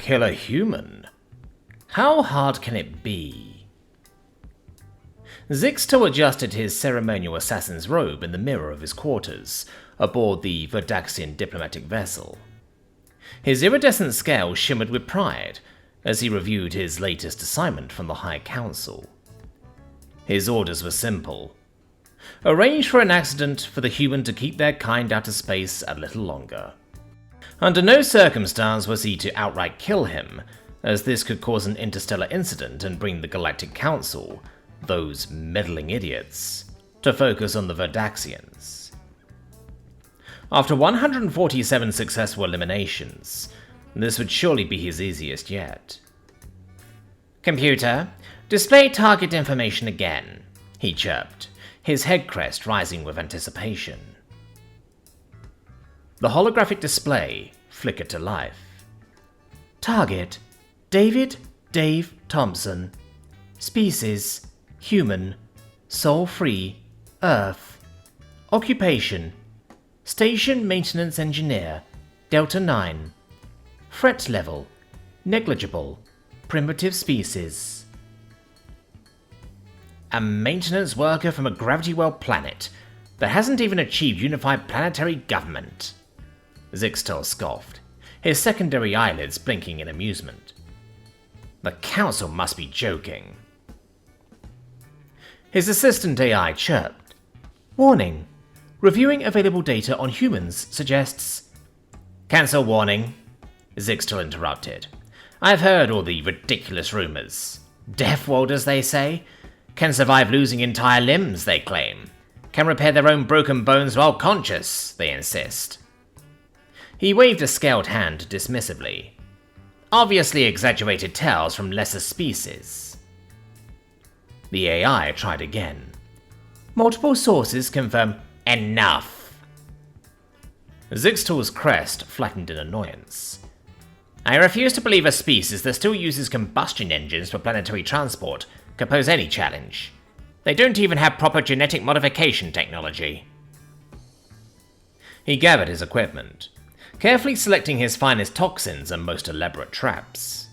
kill a human? How hard can it be? Zyx'tal adjusted his ceremonial assassin's robe in the mirror of his quarters, aboard the Verdaxian diplomatic vessel. His iridescent scales shimmered with pride as he reviewed his latest assignment from the High Council. His orders were simple. Arrange for an accident for the human to keep their kind out of space a little longer. Under no circumstance was he to outright kill him, as this could cause an interstellar incident and bring the Galactic Council, those meddling idiots, to focus on the Verdaxians. After 147 successful eliminations, this would surely be his easiest yet. "Computer, display target information again," he chirped, his head crest rising with anticipation. The holographic display flickered to life. Target: David Dave Thompson. Species: human. Soul free. Earth. Occupation: Station Maintenance Engineer. Delta 9. Threat level: negligible. Primitive species. A maintenance worker from a gravity well planet that hasn't even achieved unified planetary government. Zyx'tal scoffed, his secondary eyelids blinking in amusement. The council must be joking. His assistant AI chirped. Warning. Reviewing available data on humans suggests... Cancel warning, Zyx'tal interrupted. I've heard all the ridiculous rumors. Deathworld, as they say. Can survive losing entire limbs, they claim. Can repair their own broken bones while conscious, they insist. He waved a scaled hand dismissively. Obviously exaggerated tales from lesser species. The AI tried again. Multiple sources confirm enough. Zyx'tal's crest flattened in annoyance. I refuse to believe a species that still uses combustion engines for planetary transport could pose any challenge. They don't even have proper genetic modification technology. He gathered his equipment, carefully selecting his finest toxins and most elaborate traps.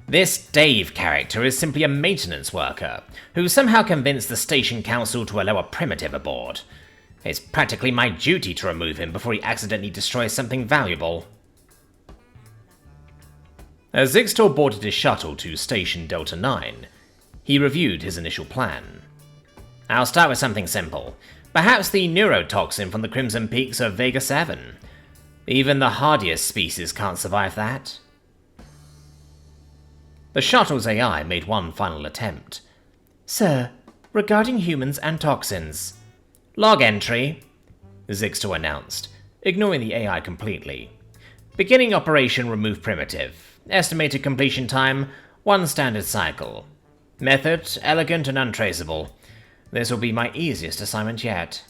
This Dave character is simply a maintenance worker who somehow convinced the station council to allow a primitive aboard. It's practically my duty to remove him before he accidentally destroys something valuable. As Zyx'tal boarded his shuttle to Station Delta 9, he reviewed his initial plan. I'll start with something simple. Perhaps the neurotoxin from the Crimson Peaks of Vega 7. Even the hardiest species can't survive that. The shuttle's AI made one final attempt. Sir, regarding humans and toxins. Log entry, Zyx'tal announced, ignoring the AI completely. Beginning operation remove primitive. Estimated completion time, 1 standard cycle. Method, elegant and untraceable. This will be my easiest assignment yet.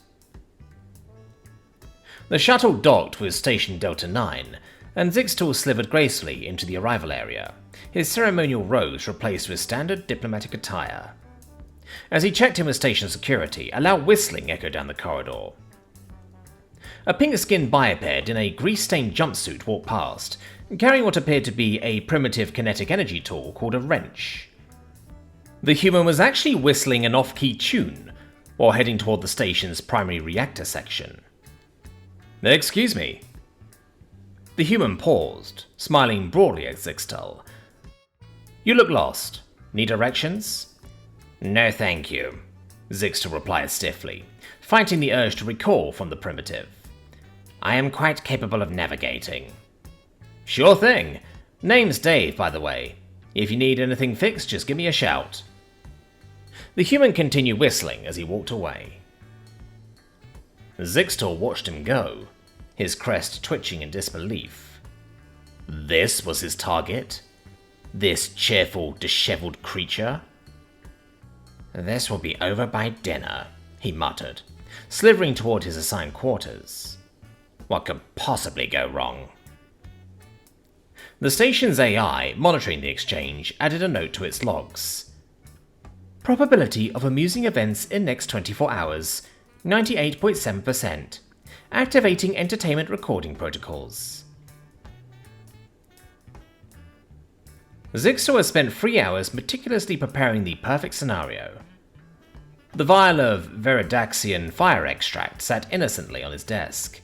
The shuttle docked with Station Delta 9, and Zyx'tal slithered gracefully into the arrival area, his ceremonial robes replaced with standard diplomatic attire. As he checked in with station security, a loud whistling echoed down the corridor. A pink-skinned biped in a grease-stained jumpsuit walked past, carrying what appeared to be a primitive kinetic energy tool called a wrench. The human was actually whistling an off-key tune while heading toward the station's primary reactor section. Excuse me. The human paused, smiling broadly at Zyx'tal. You look lost. Need directions? No thank you, Zyx'tal replied stiffly, fighting the urge to recall from the primitive. I am quite capable of navigating. Sure thing. Name's Dave, by the way. If you need anything fixed, just give me a shout. The human continued whistling as he walked away. Zyx'tal watched him go, his crest twitching in disbelief. This was his target? This cheerful, disheveled creature? This will be over by dinner, he muttered, slithering toward his assigned quarters. What could possibly go wrong? The station's AI, monitoring the exchange, added a note to its logs. Probability of amusing events in next 24 hours, 98.7%. Activating entertainment recording protocols. Zyx'tal has spent 3 hours meticulously preparing the perfect scenario. The vial of Veridaxian fire extract sat innocently on his desk.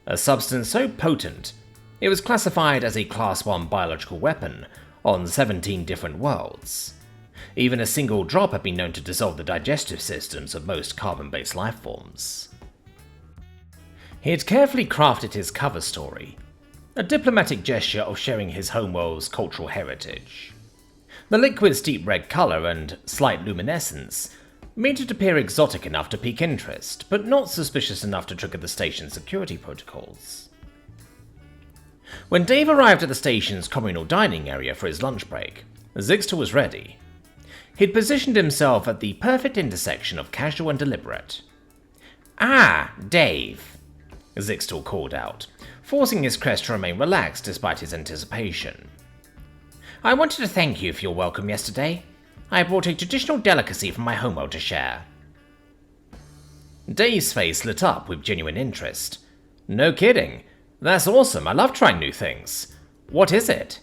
A substance so potent, it was classified as a Class 1 biological weapon on 17 different worlds. Even a single drop had been known to dissolve the digestive systems of most carbon-based life forms. He had carefully crafted his cover story, a diplomatic gesture of sharing his homeworld's cultural heritage. The liquid's deep red colour and slight luminescence made it appear exotic enough to pique interest, but not suspicious enough to trigger the station's security protocols. When Dave arrived at the station's communal dining area for his lunch break, Zyx'tal was ready. He'd positioned himself at the perfect intersection of casual and deliberate. "Ah, Dave," Zyx'tal called out, forcing his crest to remain relaxed despite his anticipation. "I wanted to thank you for your welcome yesterday. I brought a traditional delicacy from my homeworld to share." Dave's face lit up with genuine interest. "No kidding. That's awesome. I love trying new things. What is it?"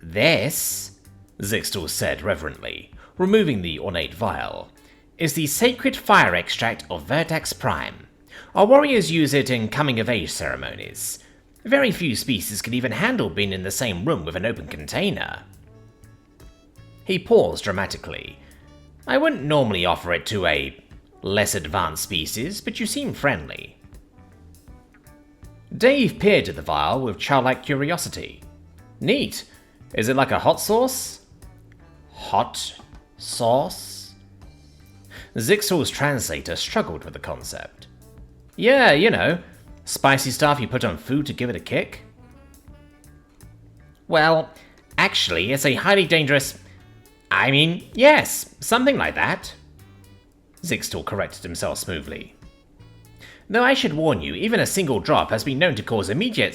"This," Zyx'tal said reverently, removing the ornate vial, "is the sacred fire extract of Vertex Prime. Our warriors use it in coming-of-age ceremonies. Very few species can even handle being in the same room with an open container." He paused dramatically. "I wouldn't normally offer it to a less advanced species, but you seem friendly." Dave peered at the vial with childlike curiosity. "Neat. Is it like a hot sauce?" "Hot sauce?" Zyx'tal's translator struggled with the concept. "Yeah, you know, spicy stuff you put on food to give it a kick." "Well, actually, it's a highly dangerous... yes, something like that." Zyx'tal corrected himself smoothly. "Though I should warn you, even a single drop has been known to cause immediate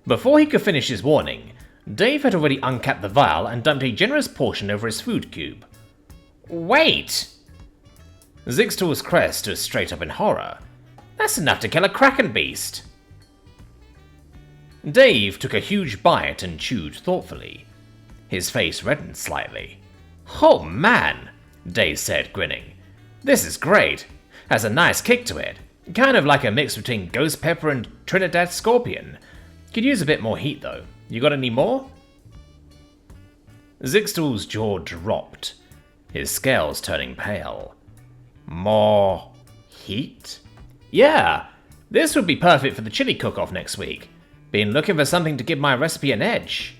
Before he could finish his warning, Dave had already uncapped the vial and dumped a generous portion over his food cube. "Wait!" Zyx'tal's crest stood straight up in horror. "That's enough to kill a kraken beast!" Dave took a huge bite and chewed thoughtfully. His face reddened slightly. "Oh man," Dave said, grinning. "This is great. Has a nice kick to it. Kind of like a mix between ghost pepper and Trinidad scorpion. Could use a bit more heat though. You got any more?" Zyx'tal's jaw dropped, his scales turning pale. "More heat?" "Yeah, this would be perfect for the chili cook-off next week. Been looking for something to give my recipe an edge."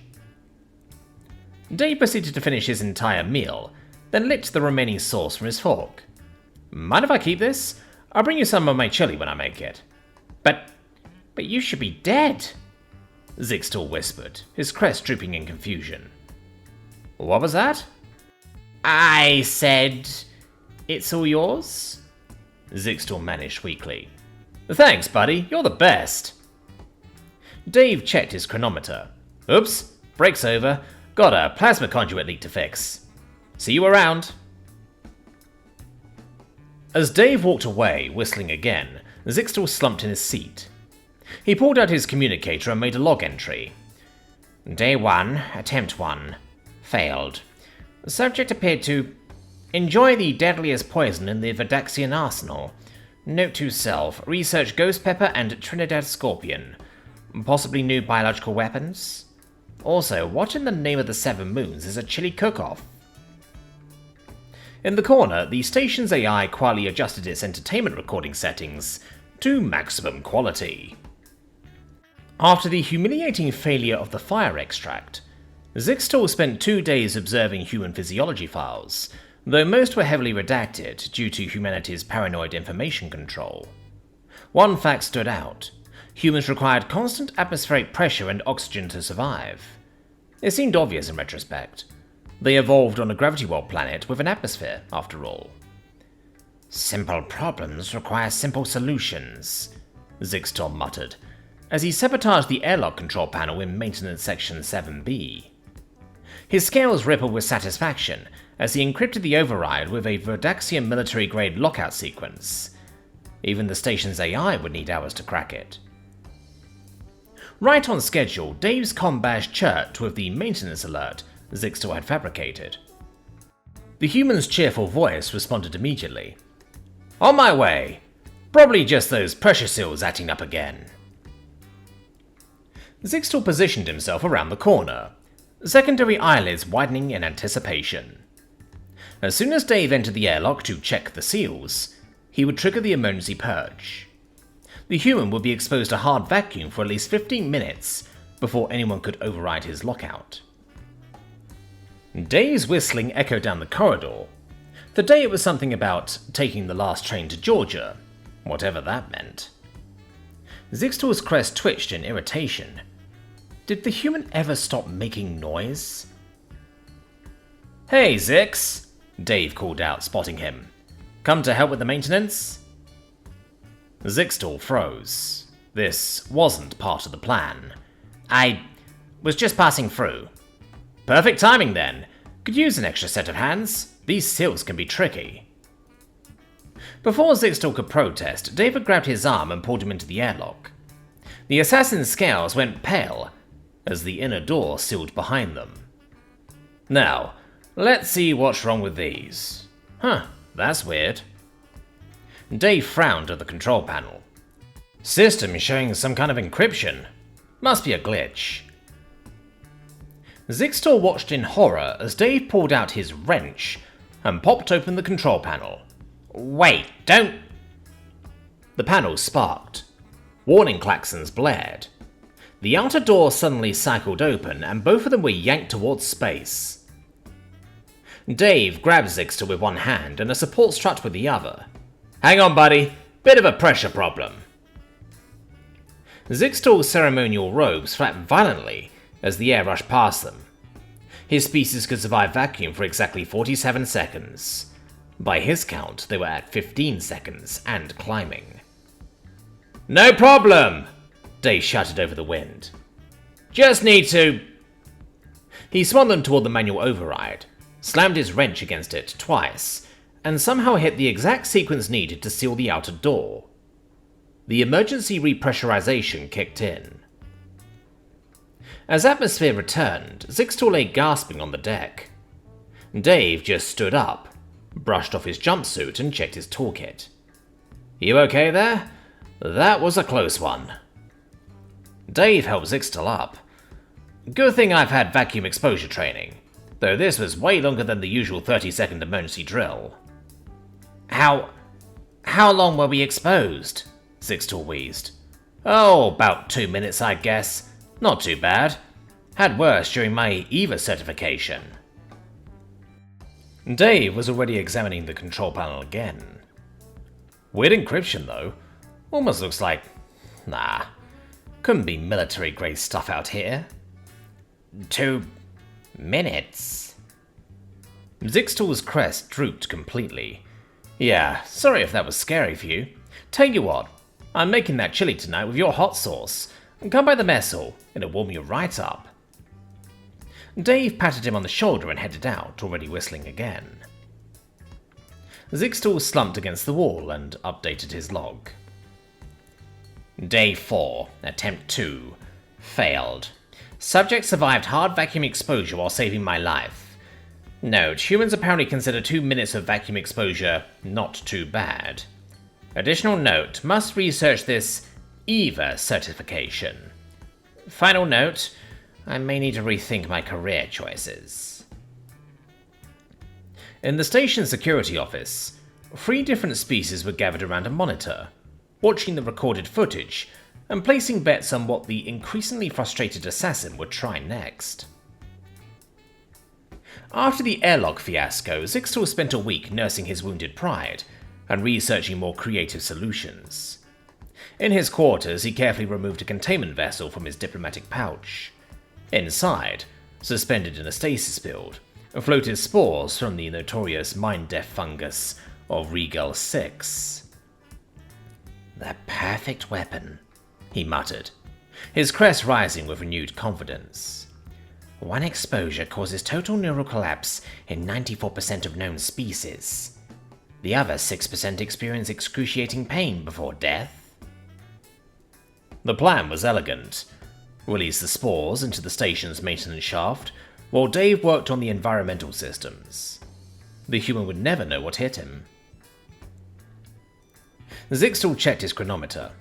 Dave proceeded to finish his entire meal, then licked the remaining sauce from his fork. "Mind if I keep this? I'll bring you some of my chili when I make it." But you should be dead," Zyx'tal whispered, his crest drooping in confusion. "What was that?" "I said... it's all yours?" Zyx'tal managed weakly. "Thanks, buddy. You're the best." Dave checked his chronometer. "Oops, break's over. Got a plasma conduit leak to fix. See you around." As Dave walked away, whistling again, Zyx'tal slumped in his seat. He pulled out his communicator and made a log entry. "Day 1, attempt 1. Failed. The subject appeared to enjoy the deadliest poison in the Verdaxian arsenal. Note to self, research ghost pepper and Trinidad scorpion. Possibly new biological weapons? Also, what in the name of the 7 moons is a chili cook-off?" In the corner, the station's AI quietly adjusted its entertainment recording settings to maximum quality. After the humiliating failure of the fire extract, Zyx'tal spent 2 days observing human physiology files, though most were heavily redacted due to humanity's paranoid information control. One fact stood out. Humans required constant atmospheric pressure and oxygen to survive. It seemed obvious in retrospect. They evolved on a gravity well planet with an atmosphere, after all. "Simple problems require simple solutions," Zyx'tal muttered, as he sabotaged the airlock control panel in Maintenance Section 7B. His scales rippled with satisfaction as he encrypted the override with a Verdaxian military-grade lockout sequence. Even the station's AI would need hours to crack it. Right on schedule, Dave's comm badge chirped with the maintenance alert Zyx'tal had fabricated. The human's cheerful voice responded immediately. "On my way. Probably just those pressure seals acting up again." Zyx'tal positioned himself around the corner, secondary eyelids widening in anticipation. As soon as Dave entered the airlock to check the seals, he would trigger the emergency purge. The human would be exposed to hard vacuum for at least 15 minutes before anyone could override his lockout. Dave's whistling echoed down the corridor. Today it was something about taking the last train to Georgia, whatever that meant. Zyx'tal's crest twitched in irritation. Did the human ever stop making noise? "Hey, Zyx," Dave called out, spotting him. "Come to help with the maintenance?" Zyx'tal froze. This wasn't part of the plan. "I was just passing through." "Perfect timing then. Could use an extra set of hands. These seals can be tricky." Before Zyx'tal could protest, David grabbed his arm and pulled him into the airlock. The assassin's scales went pale as the inner door sealed behind them. "Now, let's see what's wrong with these. Huh, that's weird." Dave frowned at the control panel. "System showing some kind of encryption. Must be a glitch." Zyx'tal watched in horror as Dave pulled out his wrench and popped open the control panel. "Wait, don't..." The panel sparked. Warning klaxons blared. The outer door suddenly cycled open and both of them were yanked towards space. Dave grabbed Zyx'tal with one hand and a support strut with the other. "Hang on, buddy. Bit of a pressure problem." Zyx'tal's ceremonial robes flapped violently as the air rushed past them. His species could survive vacuum for exactly 47 seconds. By his count, they were at 15 seconds and climbing. "No problem!" Dave shouted over the wind. "Just need to..." He swung them toward the manual override, slammed his wrench against it twice, and somehow hit the exact sequence needed to seal the outer door. The emergency repressurization kicked in. As atmosphere returned, Zyx'tal lay gasping on the deck. Dave just stood up, brushed off his jumpsuit and checked his toolkit. "You okay there? That was a close one." Dave helped Zyx'tal up. "Good thing I've had vacuum exposure training, though this was way longer than the usual 30-second emergency drill." How long were we exposed?" Zyx'tal wheezed. "Oh, about 2 minutes, I guess. Not too bad. Had worse during my EVA certification." Dave was already examining the control panel again. Weird encryption, though. Almost looks like... Nah. Couldn't be military-grade stuff out here. 2 minutes? Zyx'tal's crest drooped completely. "Yeah, sorry if that was scary for you. Tell you what, I'm making that chili tonight with your hot sauce. Come by the mess hall, it'll warm you right up." Dave patted him on the shoulder and headed out, already whistling again. Zyx'tal slumped against the wall and updated his log. Day 4, Attempt 2. Failed. Subject survived hard vacuum exposure while saving my life. Note, humans apparently consider 2 minutes of vacuum exposure not too bad. Additional note, must research this EVA certification. Final note, I may need to rethink my career choices. In the station security office, 3 different species were gathered around a monitor, watching the recorded footage and placing bets on what the increasingly frustrated assassin would try next. After the airlock fiasco, Zyx'tal spent a week nursing his wounded pride and researching more creative solutions. In his quarters, he carefully removed a containment vessel from his diplomatic pouch. Inside, suspended in a stasis field, floated spores from the notorious mind-deaf fungus of Regal 6. "The perfect weapon," he muttered, his crest rising with renewed confidence. "One exposure causes total neural collapse in 94% of known species. The other 6% experience excruciating pain before death." The plan was elegant. release the spores into the station's maintenance shaft, while Dave worked on the environmental systems. The human would never know what hit him. Zyx'tal checked his chronometer.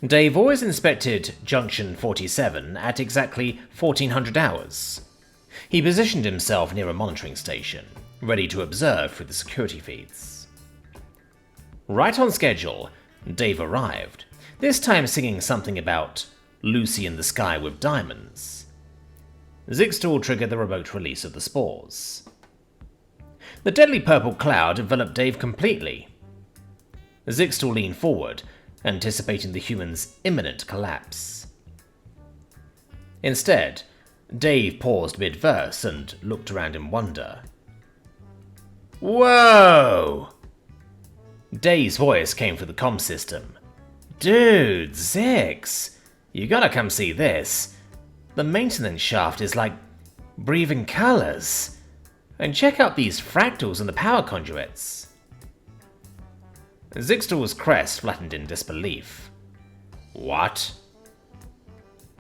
Dave always inspected Junction 47 at exactly 1400 hours. He positioned himself near a monitoring station, ready to observe through the security feeds. Right on schedule, Dave arrived, this time singing something about Lucy in the sky with diamonds. Zyx'tal triggered the remote release of the spores. The deadly purple cloud enveloped Dave completely. Zyx'tal leaned forward, anticipating the human's imminent collapse. Instead, Dave paused mid-verse and looked around in wonder. Whoa! Dave's voice came through the comm system. Dude, Zyx, you gotta come see this. The maintenance shaft is like breathing colors. And check out these fractals in the power conduits. Zyx'tal's crest flattened in disbelief. What?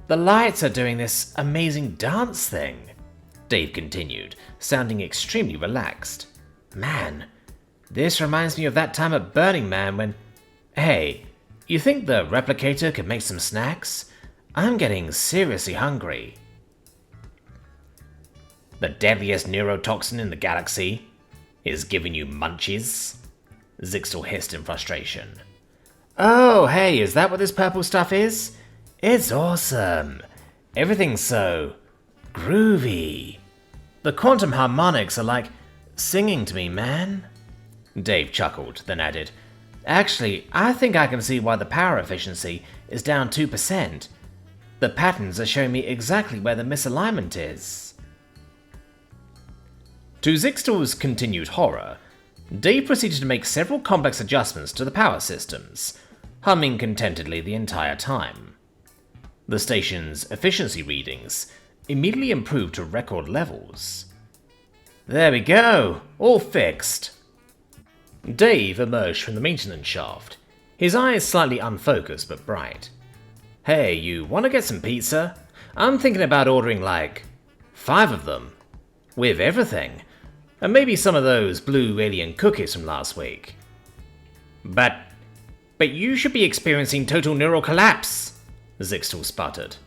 The lights are doing this amazing dance thing, Dave continued, sounding extremely relaxed. Man, this reminds me of that time at Burning Man when... Hey, you think the replicator could make some snacks? I'm getting seriously hungry. The deadliest neurotoxin in the galaxy is giving you munchies? Zyx'tal hissed in frustration. Oh, hey, is that what this purple stuff is? It's awesome. Everything's so groovy. The quantum harmonics are like singing to me, man. Dave chuckled, then added, Actually, I think I can see why the power efficiency is down 2%. The patterns are showing me exactly where the misalignment is. To Zyx'tal's continued horror, Dave proceeded to make several complex adjustments to the power systems, humming contentedly the entire time. The station's efficiency readings immediately improved to record levels. There we go, all fixed. Dave emerged from the maintenance shaft, his eyes slightly unfocused but bright. Hey, you wanna get some pizza? I'm thinking about ordering like 5 of them, with everything, and maybe some of those blue alien cookies from last week. But you should be experiencing total neural collapse, Zyx'tal sputtered.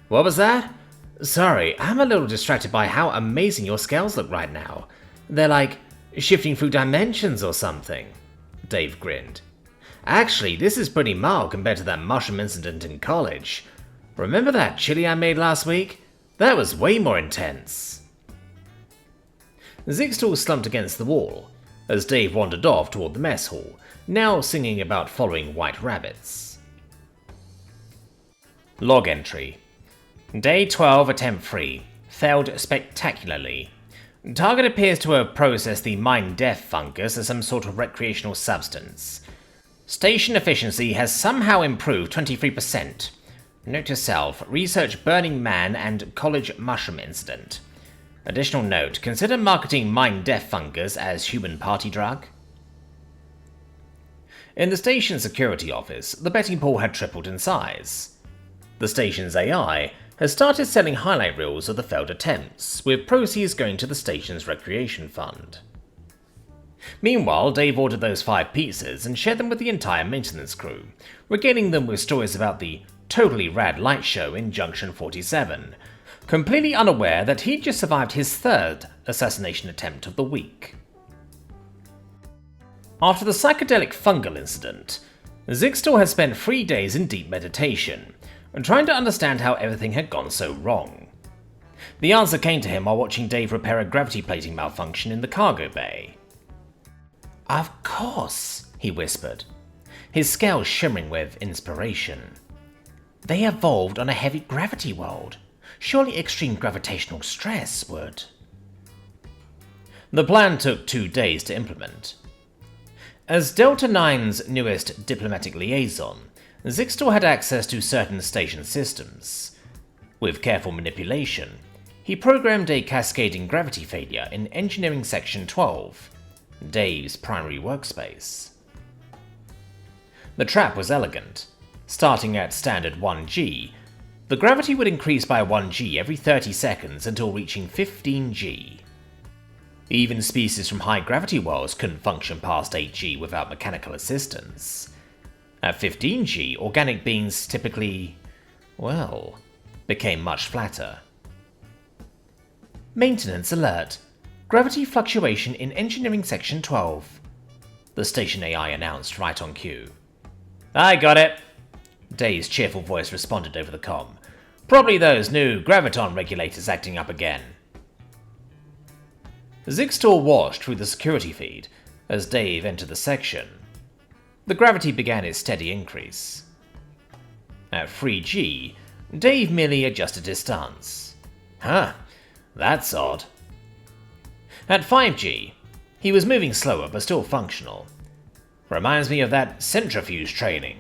What was that? Sorry, I'm a little distracted by how amazing your scales look right now. They're like shifting through dimensions or something, Dave grinned. Actually, this is pretty mild compared to that mushroom incident in college. Remember that chili I made last week? That was way more intense. Zyx'tal slumped against the wall, as Dave wandered off toward the mess hall, now singing about following white rabbits. Log entry. Day 12, attempt 3. Failed spectacularly. Target appears to have processed the mind-death fungus as some sort of recreational substance. Station efficiency has somehow improved 23%. Note to self, research Burning Man and college mushroom incident. Additional note, consider marketing mind-death fungus as human party drug. In the station security office, the betting pool had tripled in size. The station's AI has started selling highlight reels of the failed attempts, with proceeds going to the station's recreation fund. Meanwhile, Dave ordered those 5 pizzas and shared them with the entire maintenance crew, regaling them with stories about the totally rad light show in Junction 47, completely unaware that he'd just survived his 3rd assassination attempt of the week. After the psychedelic fungal incident, Zyx'tal had spent 3 days in deep meditation, trying to understand how everything had gone so wrong. The answer came to him while watching Dave repair a gravity plating malfunction in the cargo bay. Of course, he whispered, his scales shimmering with inspiration. They evolved on a heavy gravity world. Surely extreme gravitational stress would. The plan took 2 days to implement. As Delta 9's newest diplomatic liaison, Zyx'tal had access to certain station systems. With careful manipulation, he programmed a cascading gravity failure in Engineering Section 12, Dave's primary workspace. The trap was elegant. Starting at standard 1G, the gravity would increase by 1g every 30 seconds until reaching 15g. Even species from high gravity worlds couldn't function past 8g without mechanical assistance. At 15g, organic beings typically, well, became much flatter. Maintenance alert. Gravity fluctuation in engineering section 12. The station AI announced right on cue. I got it. Dave's cheerful voice responded over the comm. Probably those new graviton regulators acting up again. Zyx'tal watched through the security feed as Dave entered the section. The gravity began its steady increase. At 3G, Dave merely adjusted his stance. Huh, that's odd. At 5G, he was moving slower but still functional. Reminds me of that centrifuge training.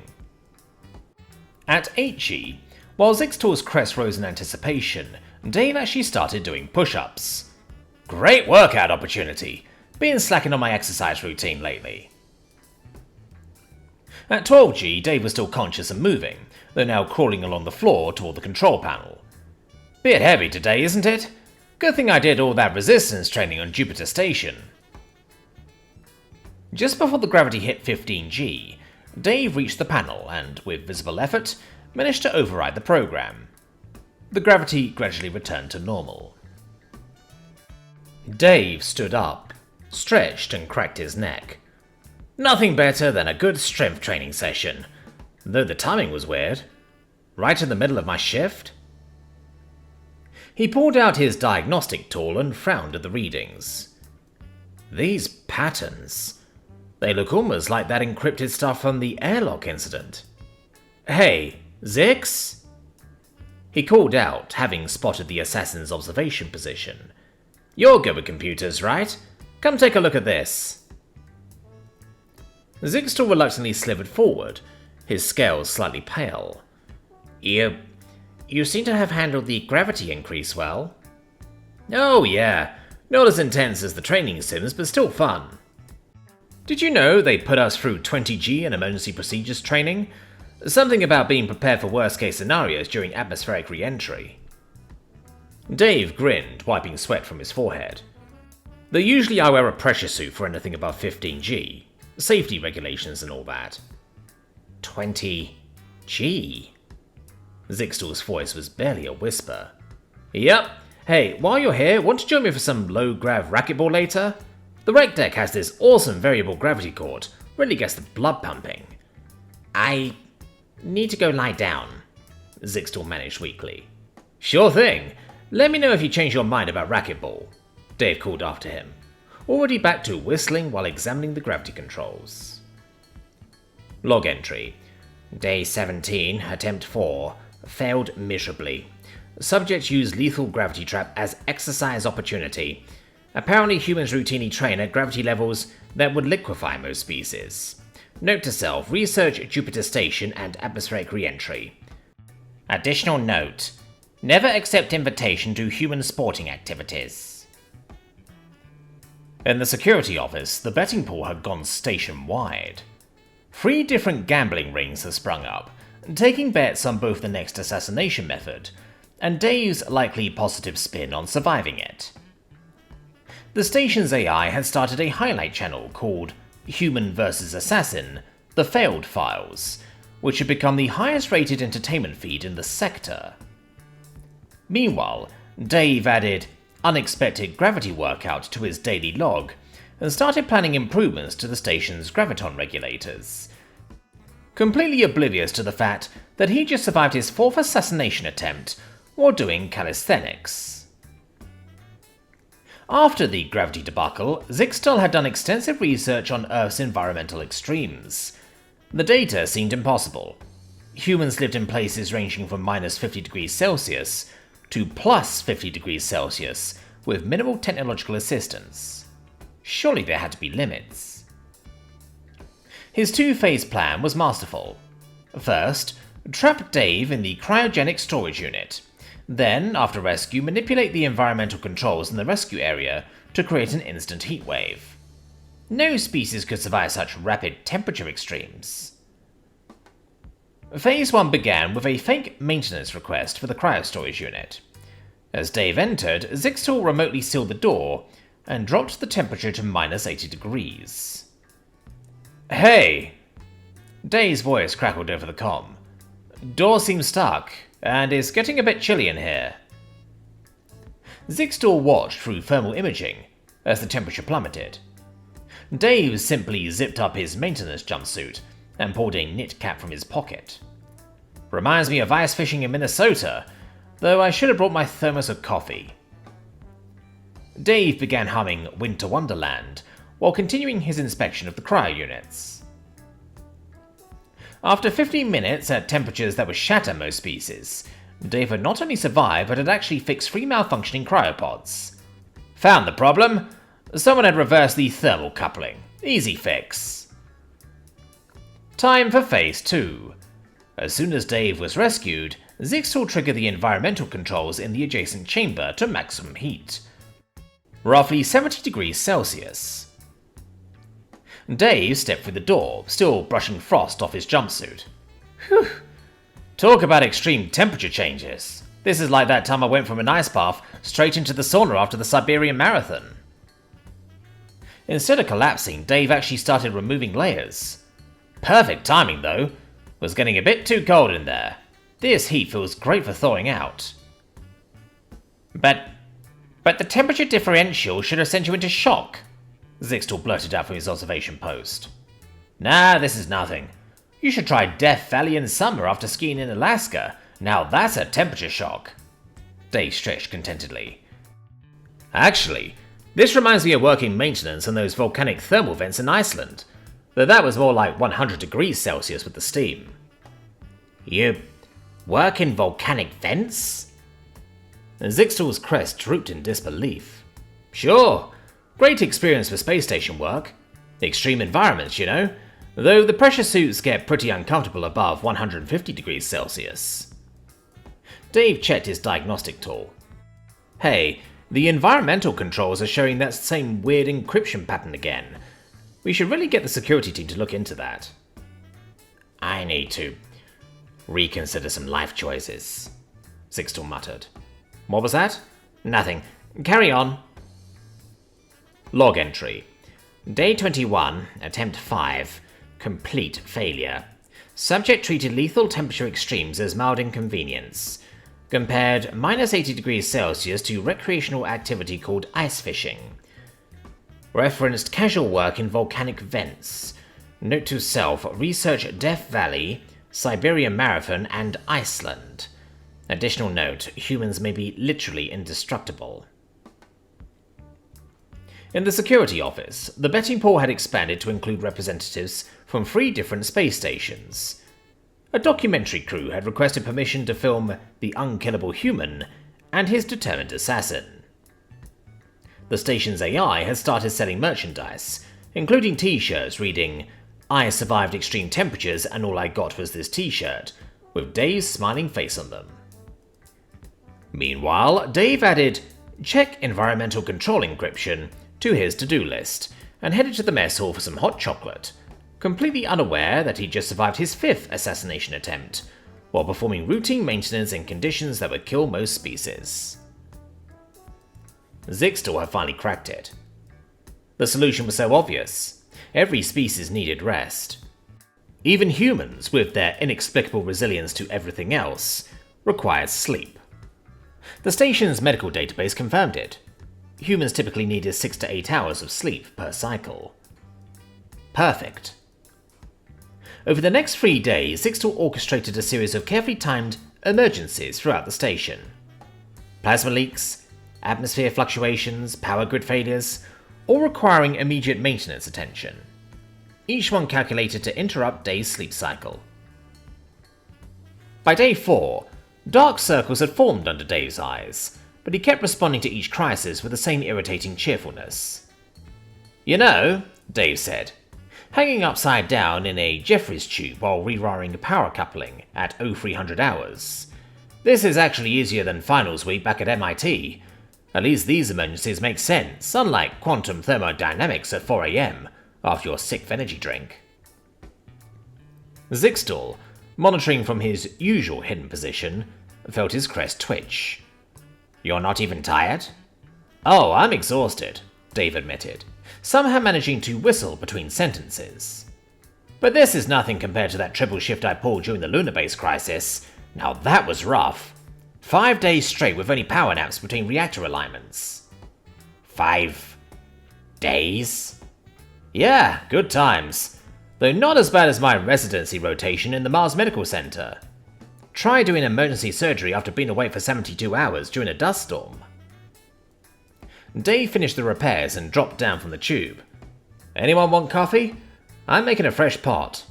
At 8G, while Zyx'tal's crest rose in anticipation, Dave actually started doing push-ups. Great workout opportunity. Been slacking on my exercise routine lately. At 12G, Dave was still conscious and moving, though now crawling along the floor toward the control panel. Bit heavy today, isn't it? Good thing I did all that resistance training on Jupiter Station. Just before the gravity hit 15G, Dave reached the panel and, with visible effort, managed to override the program. The gravity gradually returned to normal. Dave stood up, stretched and cracked his neck. Nothing better than a good strength training session, though the timing was weird. Right in the middle of my shift? He pulled out his diagnostic tool and frowned at the readings. These patterns. They look almost like that encrypted stuff from the airlock incident. Hey, Zyx? He called out, having spotted the assassin's observation position. You're good with computers, right? Come take a look at this. Zyx'tal reluctantly slithered forward, his scales slightly pale. You seem to have handled the gravity increase well. Oh yeah, not as intense as the training sims, but still fun. Did you know they put us through 20G in emergency procedures training? Something about being prepared for worst-case scenarios during atmospheric re-entry. Dave grinned, wiping sweat from his forehead. Though usually I wear a pressure suit for anything above 15G. Safety regulations and all that. 20G? Zyx'tal's voice was barely a whisper. Yep. Hey, while you're here, want to join me for some low-grav racquetball later? The rec deck has this awesome variable gravity court. Really gets the blood pumping. I need to go lie down, Zyx'tal managed weakly. Sure thing. Let me know if you change your mind about racquetball, Dave called after him, already back to whistling while examining the gravity controls. Log entry. Day 17, attempt 4. Failed miserably. Subject used lethal gravity trap as exercise opportunity. Apparently humans routinely train at gravity levels that would liquefy most species. Note to self, research Jupiter Station and atmospheric re-entry. Additional note. Never accept invitation to human sporting activities. In the security office, the betting pool had gone station-wide. 3 different gambling rings had sprung up, taking bets on both the next assassination method and Dave's likely positive spin on surviving it. The station's AI had started a highlight channel called Human vs. Assassin, The Failed Files, which had become the highest-rated entertainment feed in the sector. Meanwhile, Dave added unexpected gravity workout to his daily log and started planning improvements to the station's graviton regulators, completely oblivious to the fact that he just survived his 4th assassination attempt while doing calisthenics. After the gravity debacle, Zyx'tal had done extensive research on Earth's environmental extremes. The data seemed impossible. Humans lived in places ranging from minus 50 degrees Celsius to plus 50 degrees Celsius with minimal technological assistance. Surely there had to be limits. His 2-phase plan was masterful. First, trap Dave in the cryogenic storage unit. Then, after rescue, manipulate the environmental controls in the rescue area to create an instant heatwave. No species could survive such rapid temperature extremes. Phase 1 began with a fake maintenance request for the cryostorage unit. As Dave entered, Zyx'tal remotely sealed the door and dropped the temperature to minus 80 degrees. "Hey!" Dave's voice crackled over the comm. "Door seems stuck, and it's getting a bit chilly in here." Zyx'tal watched through thermal imaging as the temperature plummeted. Dave simply zipped up his maintenance jumpsuit and pulled a knit cap from his pocket. "Reminds me of ice fishing in Minnesota, though I should have brought my thermos of coffee." Dave began humming Winter Wonderland while continuing his inspection of the cryo units. After 15 minutes at temperatures that would shatter most species, Dave had not only survived but had actually fixed 3 malfunctioning cryopods. "Found the problem. Someone had reversed the thermal coupling. Easy fix." Time for Phase 2. As soon as Dave was rescued, Zyx'tal triggered the environmental controls in the adjacent chamber to maximum heat. Roughly 70 degrees Celsius. Dave stepped through the door, still brushing frost off his jumpsuit. "Whew. Talk about extreme temperature changes. This is like that time I went from an ice bath straight into the sauna after the Siberian Marathon." Instead of collapsing, Dave actually started removing layers. Perfect timing though. Was getting a bit too cold in there. This heat feels great for thawing out. But the temperature differential should have sent you into shock," Zyx'tal blurted out from his observation post. "Nah, this is nothing. You should try Death Valley in summer after skiing in Alaska. Now that's a temperature shock." Dave stretched contentedly. "Actually, this reminds me of working maintenance on those volcanic thermal vents in Iceland, though that was more like 100 degrees Celsius with the steam." "You work in volcanic vents?" Zyx'tal's crest drooped in disbelief. "Sure. Great experience for space station work. Extreme environments, you know, though the pressure suits get pretty uncomfortable above 150 degrees Celsius." Dave checked his diagnostic tool. "Hey, the environmental controls are showing that same weird encryption pattern again. We should really get the security team to look into that." "I need to reconsider some life choices," Zyx'tal muttered. "What was that?" "Nothing. Carry on." Log entry. Day 21, Attempt 5. Complete failure. Subject treated lethal temperature extremes as mild inconvenience. Compared minus 80 degrees Celsius to recreational activity called ice fishing. Referenced casual work in volcanic vents. Note to self, research Death Valley, Siberian Marathon, and Iceland. Additional note, humans may be literally indestructible. In the security office, the betting pool had expanded to include representatives from 3 different space stations. A documentary crew had requested permission to film the unkillable human and his determined assassin. The station's AI had started selling merchandise, including t-shirts reading, "I survived extreme temperatures and all I got was this t-shirt," with Dave's smiling face on them. Meanwhile, Dave added, "Check environmental control encryption" to his to-do list, and headed to the mess hall for some hot chocolate, completely unaware that he'd just survived his 5th assassination attempt, while performing routine maintenance in conditions that would kill most species. Zyx'tal had finally cracked it. The solution was so obvious. Every species needed rest. Even humans, with their inexplicable resilience to everything else, required sleep. The station's medical database confirmed it. Humans typically needed 6 to 8 hours of sleep per cycle. Perfect. Over the next 3 days, Zyx'tal orchestrated a series of carefully timed emergencies throughout the station. Plasma leaks, atmosphere fluctuations, power grid failures, all requiring immediate maintenance attention. Each one calculated to interrupt Dave's sleep cycle. By day 4, dark circles had formed under Dave's eyes, but he kept responding to each crisis with the same irritating cheerfulness. "You know," Dave said, hanging upside down in a Jeffries tube while rewiring power coupling at 0300 hours. "This is actually easier than finals week back at MIT. At least these emergencies make sense, unlike quantum thermodynamics at 4 AM after your sick energy drink." Zyx'tal, monitoring from his usual hidden position, felt his crest twitch. "You're not even tired?" "Oh, I'm exhausted," Dave admitted, somehow managing to whistle between sentences. "But this is nothing compared to that triple shift I pulled during the lunar base crisis. Now that was rough. 5 days straight with only power naps between reactor alignments." 5 days? Yeah, good times. Though not as bad as my residency rotation in the Mars Medical Center. Try doing emergency surgery after being away for 72 hours during a dust storm. Dave finished the repairs and dropped down from the tube. "Anyone want coffee? I'm making a fresh pot."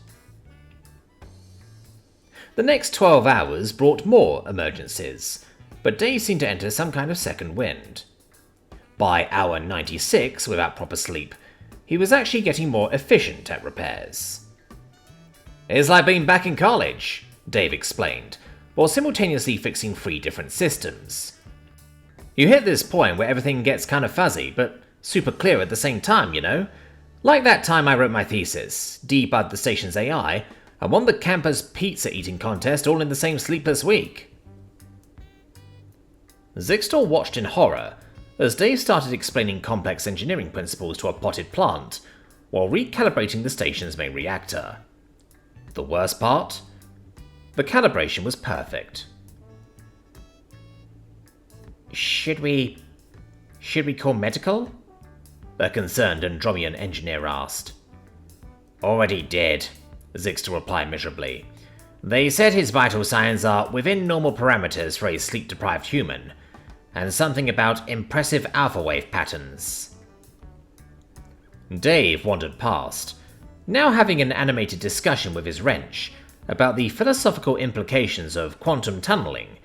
The next 12 hours brought more emergencies, but Dave seemed to enter some kind of second wind. By hour 96, without proper sleep, he was actually getting more efficient at repairs. "It's like being back in college," Dave explained, while simultaneously fixing 3 different systems. "You hit this point where everything gets kind of fuzzy, but super clear at the same time, you know? Like that time I wrote my thesis, debugged the station's AI, and won the campus pizza eating contest all in the same sleepless week." Zyx'tal watched in horror as Dave started explaining complex engineering principles to a potted plant, while recalibrating the station's main reactor. The worst part? The calibration was perfect. Should we call medical?" a concerned Andromedan engineer asked. "Already did," Zyx'tal replied miserably. "They said his vital signs are within normal parameters for a sleep-deprived human, and something about impressive alpha wave patterns." Dave wandered past, now having an animated discussion with his wrench about the philosophical implications of quantum tunneling,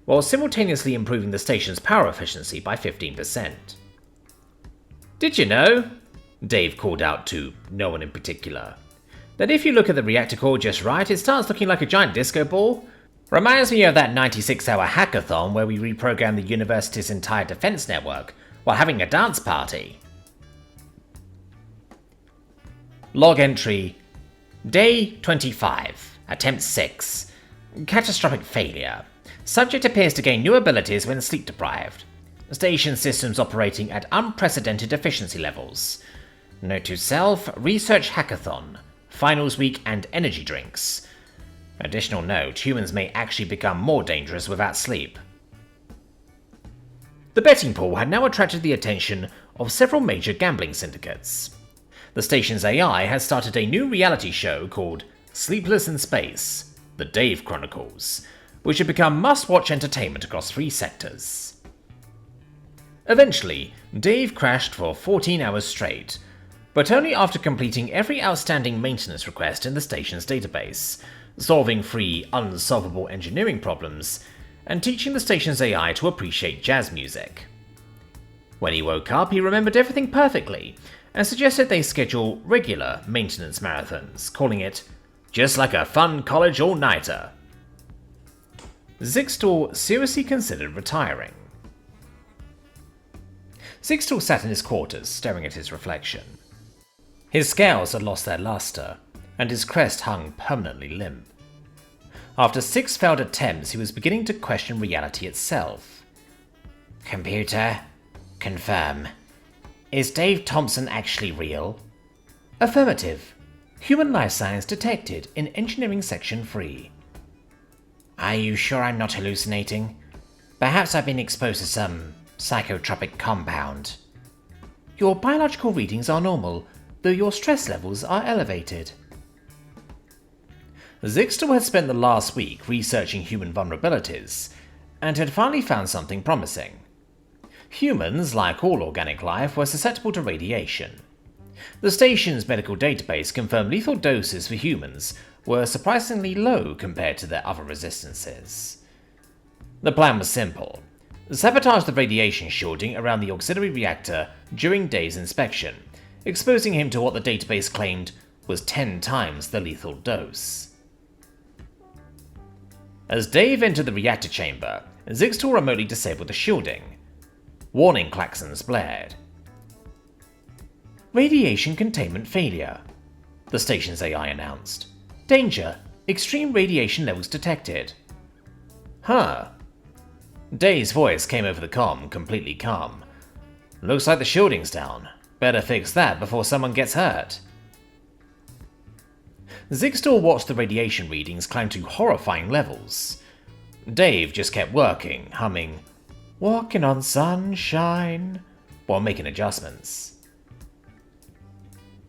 while simultaneously improving the station's power efficiency by 15%. "Did you know," Dave called out to no one in particular, "that if you look at the reactor core just right, it starts looking like a giant disco ball? Reminds me of that 96-hour hackathon where we reprogrammed the university's entire defense network while having a dance party." Log entry: Day 25, Attempt 6. Catastrophic failure. Subject appears to gain new abilities when sleep deprived. Station systems operating at unprecedented efficiency levels. Note to self: research hackathon, finals week and energy drinks. Additional note: humans may actually become more dangerous without sleep. The betting pool had now attracted the attention of several major gambling syndicates. The station's AI had started a new reality show called Sleepless in Space, The Dave Chronicles, which had become must-watch entertainment across 3 sectors. Eventually, Dave crashed for 14 hours straight, but only after completing every outstanding maintenance request in the station's database, solving 3 unsolvable engineering problems, and teaching the station's AI to appreciate jazz music. When he woke up, he remembered everything perfectly, and suggested they schedule regular maintenance marathons, calling it "just like a fun college all-nighter." Zyx'tal seriously considered retiring. Zyx'tal sat in his quarters, staring at his reflection. His scales had lost their luster, and his crest hung permanently limp. After 6 failed attempts, he was beginning to question reality itself. "Computer, confirm. Is Dave Thompson actually real?" "Affirmative. Human life signs detected in Engineering Section 3. "Are you sure I'm not hallucinating? Perhaps I've been exposed to some psychotropic compound." "Your biological readings are normal, though your stress levels are elevated." Zyx'tal had spent the last week researching human vulnerabilities, and had finally found something promising. Humans, like all organic life, were susceptible to radiation. The station's medical database confirmed lethal doses for humans were surprisingly low compared to their other resistances. The plan was simple: sabotage the radiation shielding around the auxiliary reactor during Dave's inspection, exposing him to what the database claimed was 10 times the lethal dose. As Dave entered the reactor chamber, Zyx'tal remotely disabled the shielding. Warning klaxons blared. "Radiation containment failure," the station's AI announced. "Danger. Extreme radiation levels detected. Huh. Dave's voice came over the comm, completely calm. Looks like the shielding's down. Better fix that before someone gets hurt. Zyx'tal watched the radiation readings climb to horrifying levels. Dave just kept working, humming, "Walking on sunshine," while making adjustments.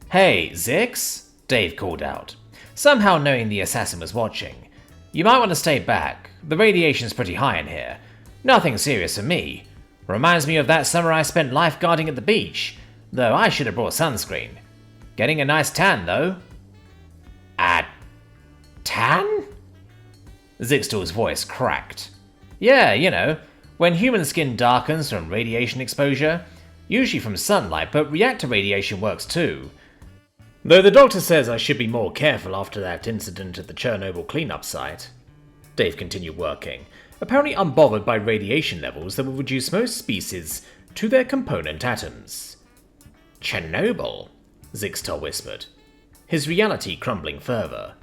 "Hey, Zyx," Dave called out, somehow knowing the assassin was watching. "You might want to stay back. The radiation's pretty high in here. Nothing serious for me. Reminds me of that summer I spent lifeguarding at the beach, though I should have brought sunscreen. Getting a nice tan, though." "A tan?" Zyx'tal's voice cracked. "Yeah, you know, when human skin darkens from radiation exposure, usually from sunlight, but reactor radiation works too. Though the doctor says I should be more careful after that incident at the Chernobyl cleanup site." Dave continued working, apparently unbothered by radiation levels that would reduce most species to their component atoms. "Chernobyl?" Zyx'tal whispered, his reality crumbling further.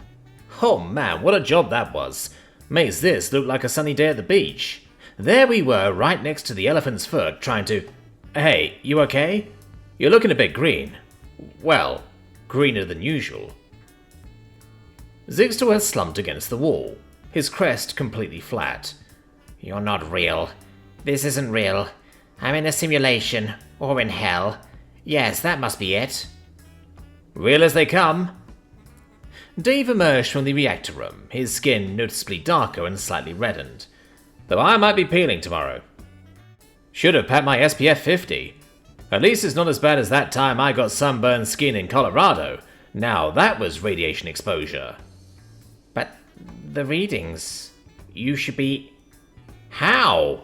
"Oh man, what a job that was. Makes this look like a sunny day at the beach. There we were, right next to the elephant's foot, trying to... Hey, you okay? You're looking a bit green. Well, greener than usual." Zyx'tal had slumped against the wall, his crest completely flat. "You're not real. This isn't real. I'm in a simulation, or in hell. Yes, that must be it." "Real as they come." Dave emerged from the reactor room, his skin noticeably darker and slightly reddened. "Though I might be peeling tomorrow. Should have packed my SPF 50. At least it's not as bad as that time I got sunburned skin in Colorado. Now that was radiation exposure." "But the readings... You should be... How?"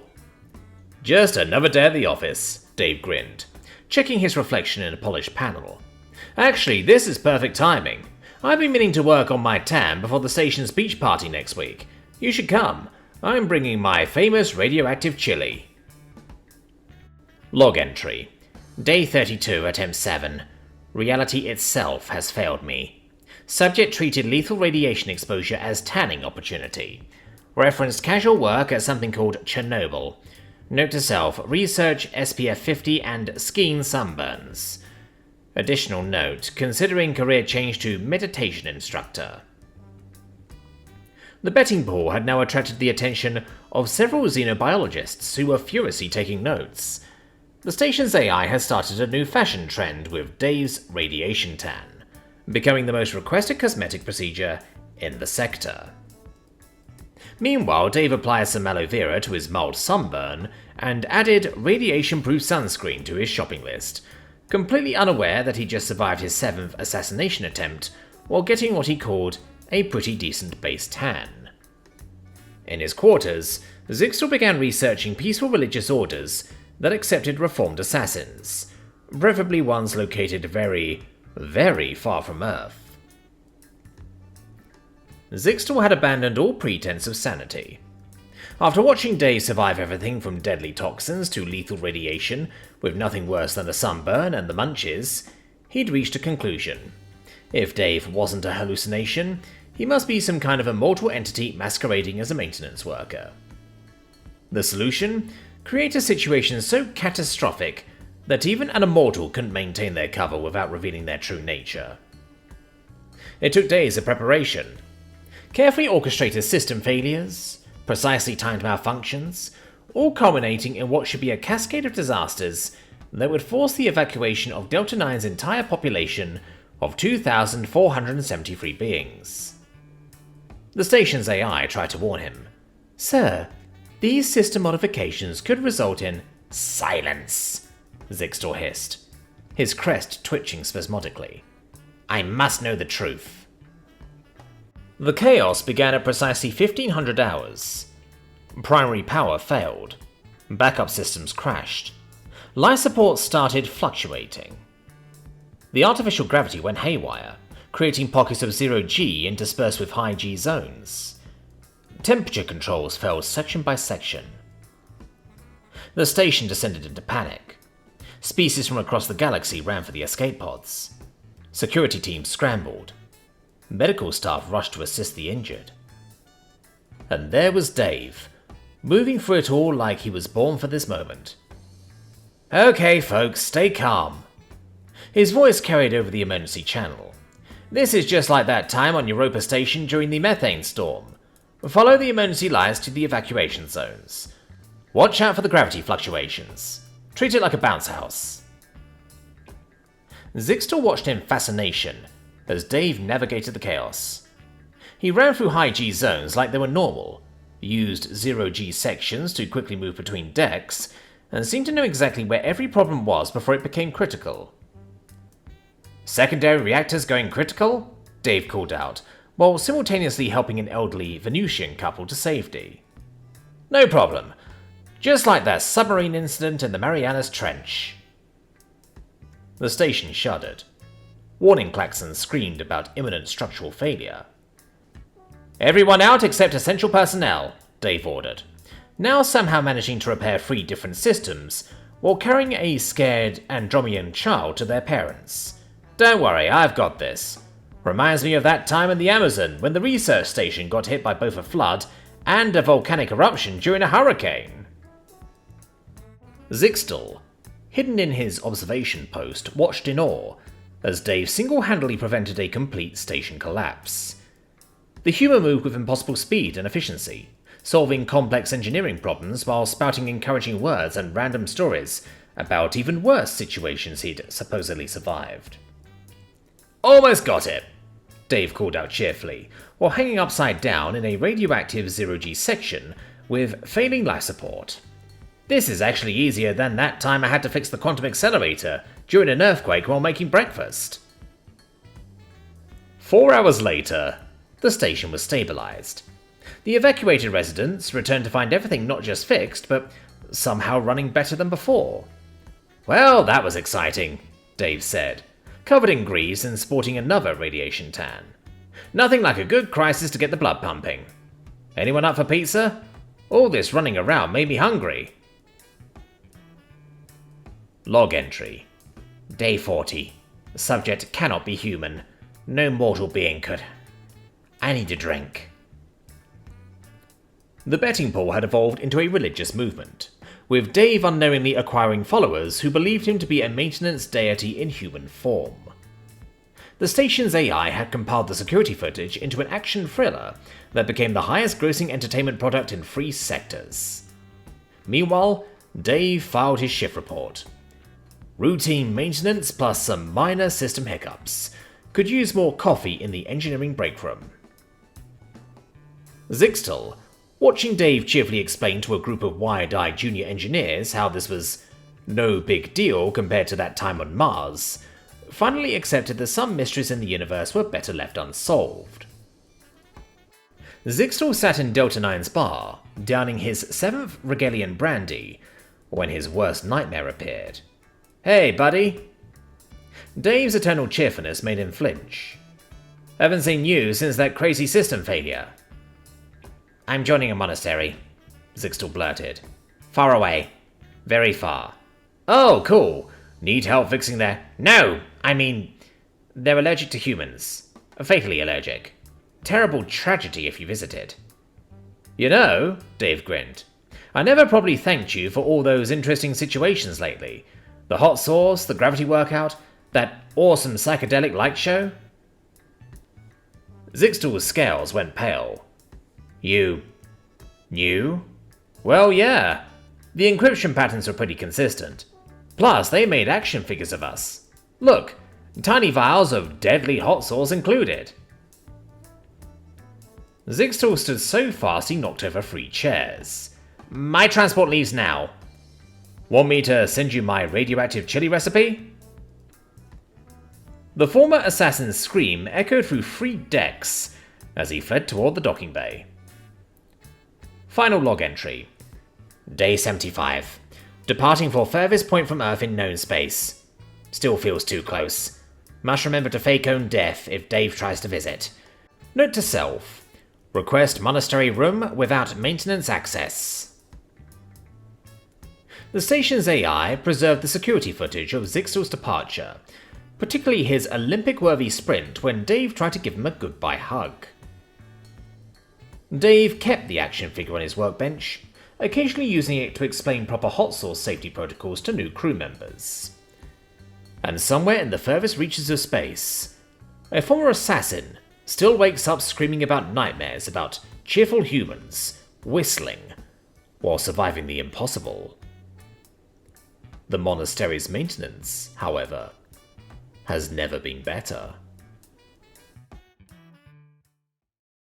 "Just another day at the office," Dave grinned, checking his reflection in a polished panel. "Actually, this is perfect timing. I've been meaning to work on my tan before the station's beach party next week. You should come. I'm bringing my famous radioactive chili." Log entry. Day 32 at M7. Reality itself has failed me. Subject treated lethal radiation exposure as tanning opportunity. Referenced casual work at something called Chernobyl. Note to self, research SPF 50 and skiing sunburns. Additional note, considering career change to meditation instructor. The betting pool had now attracted the attention of several xenobiologists who were furiously taking notes. The station's AI has started a new fashion trend with Dave's radiation tan, becoming the most requested cosmetic procedure in the sector. Meanwhile, Dave applied some aloe vera to his mild sunburn and added radiation-proof sunscreen to his shopping list, completely unaware that he just survived his 7th assassination attempt while getting what he called a pretty decent base tan. In his quarters, Zyx'tal began researching peaceful religious orders that accepted reformed assassins, preferably ones located very, very far from Earth. Zyx'tal had abandoned all pretense of sanity. After watching Dave survive everything from deadly toxins to lethal radiation, with nothing worse than a sunburn and the munchies, he'd reached a conclusion. If Dave wasn't a hallucination, he must be some kind of immortal entity masquerading as a maintenance worker. The solution? Create a situation so catastrophic that even an immortal couldn't maintain their cover without revealing their true nature. It took days of preparation. Carefully orchestrated system failures, precisely timed malfunctions, all culminating in what should be a cascade of disasters that would force the evacuation of Delta 9's entire population of 2,473 beings. The station's AI tried to warn him. "Sir, these system modifications could result in..." "Silence!" Zyx'tal hissed, his crest twitching spasmodically. "I must know the truth." The chaos began at precisely 1500 hours. Primary power failed. Backup systems crashed. Life support started fluctuating. The artificial gravity went haywire, creating pockets of 0G interspersed with high G zones. Temperature controls failed section by section. The station descended into panic. Species from across the galaxy ran for the escape pods. Security teams scrambled. Medical staff rushed to assist the injured. And there was Dave, moving through it all like he was born for this moment. "Okay, folks, stay calm." His voice carried over the emergency channel. "This is just like that time on Europa Station during the methane storm. Follow the emergency lights to the evacuation zones. Watch out for the gravity fluctuations. Treat it like a bounce house." Zyx'tal watched in fascination as Dave navigated the chaos. He ran through high-G zones like they were normal, used zero-G sections to quickly move between decks, and seemed to know exactly where every problem was before it became critical. "Secondary reactors going critical?" Dave called out, while simultaneously helping an elderly Venusian couple to safety. "No problem. Just like that submarine incident in the Marianas Trench." The station shuddered. Warning klaxons screamed about imminent structural failure. "Everyone out except essential personnel," Dave ordered, now somehow managing to repair 3 different systems while carrying a scared Andromedan child to their parents. "Don't worry, I've got this. Reminds me of that time in the Amazon when the research station got hit by both a flood and a volcanic eruption during a hurricane." Zyx'tal, hidden in his observation post, watched in awe as Dave single-handedly prevented a complete station collapse. The human moved with impossible speed and efficiency, solving complex engineering problems while spouting encouraging words and random stories about even worse situations he'd supposedly survived. "Almost got it," Dave called out cheerfully, while hanging upside down in a radioactive zero-G section with failing life support. "This is actually easier than that time I had to fix the quantum accelerator during an earthquake while making breakfast." 4 hours later, the station was stabilized. The evacuated residents returned to find everything not just fixed, but somehow running better than before. "Well, that was exciting," Dave said, covered in grease and sporting another radiation tan. "Nothing like a good crisis to get the blood pumping. Anyone up for pizza? All this running around made me hungry." Log entry. Day 40. The subject cannot be human. No mortal being could. I need a drink. The betting pool had evolved into a religious movement, with Dave unknowingly acquiring followers who believed him to be a maintenance deity in human form. The station's AI had compiled the security footage into an action thriller that became the highest grossing entertainment product in 3 sectors. Meanwhile, Dave filed his shift report. Routine maintenance plus some minor system hiccups. Could use more coffee in the engineering break room. Zyx'tal, watching Dave cheerfully explain to a group of wide-eyed junior engineers how this was no big deal compared to that time on Mars, finally accepted that some mysteries in the universe were better left unsolved. Zyx'tal sat in Delta 9's bar, downing his 7th Regalian brandy, when his worst nightmare appeared. "Hey, buddy." Dave's eternal cheerfulness made him flinch. "Haven't seen you since that crazy system failure." "I'm joining a monastery," Zyx'tal blurted. "Far away. Very far." "Oh, cool. Need help fixing their—" "No! I mean, they're allergic to humans. Fatally allergic. Terrible tragedy if you visited." "You know," Dave grinned, "I never probably thanked you for all those interesting situations lately. The hot sauce, the gravity workout, that awesome psychedelic light show." Zyx'tal's scales went pale. You knew? Well, yeah. The encryption patterns were pretty consistent. Plus, they made action figures of us. Look, tiny vials of deadly hot sauce included. Zyx'tal stood so fast he knocked over 3 chairs. "My transport leaves now. Want me to send you my radioactive chili recipe?" The former assassin's scream echoed through 3 decks as he fled toward the docking bay. Final log entry. Day 75. Departing for furthest point from Earth in known space. Still feels too close. Must remember to fake own death if Dave tries to visit. Note to self. Request monastery room without maintenance access. The station's AI preserved the security footage of Zyx'tal's departure, particularly his Olympic-worthy sprint when Dave tried to give him a goodbye hug. Dave kept the action figure on his workbench, occasionally using it to explain proper hot sauce safety protocols to new crew members. And somewhere in the furthest reaches of space, a former assassin still wakes up screaming about nightmares about cheerful humans whistling while surviving the impossible. The monastery's maintenance, however, has never been better.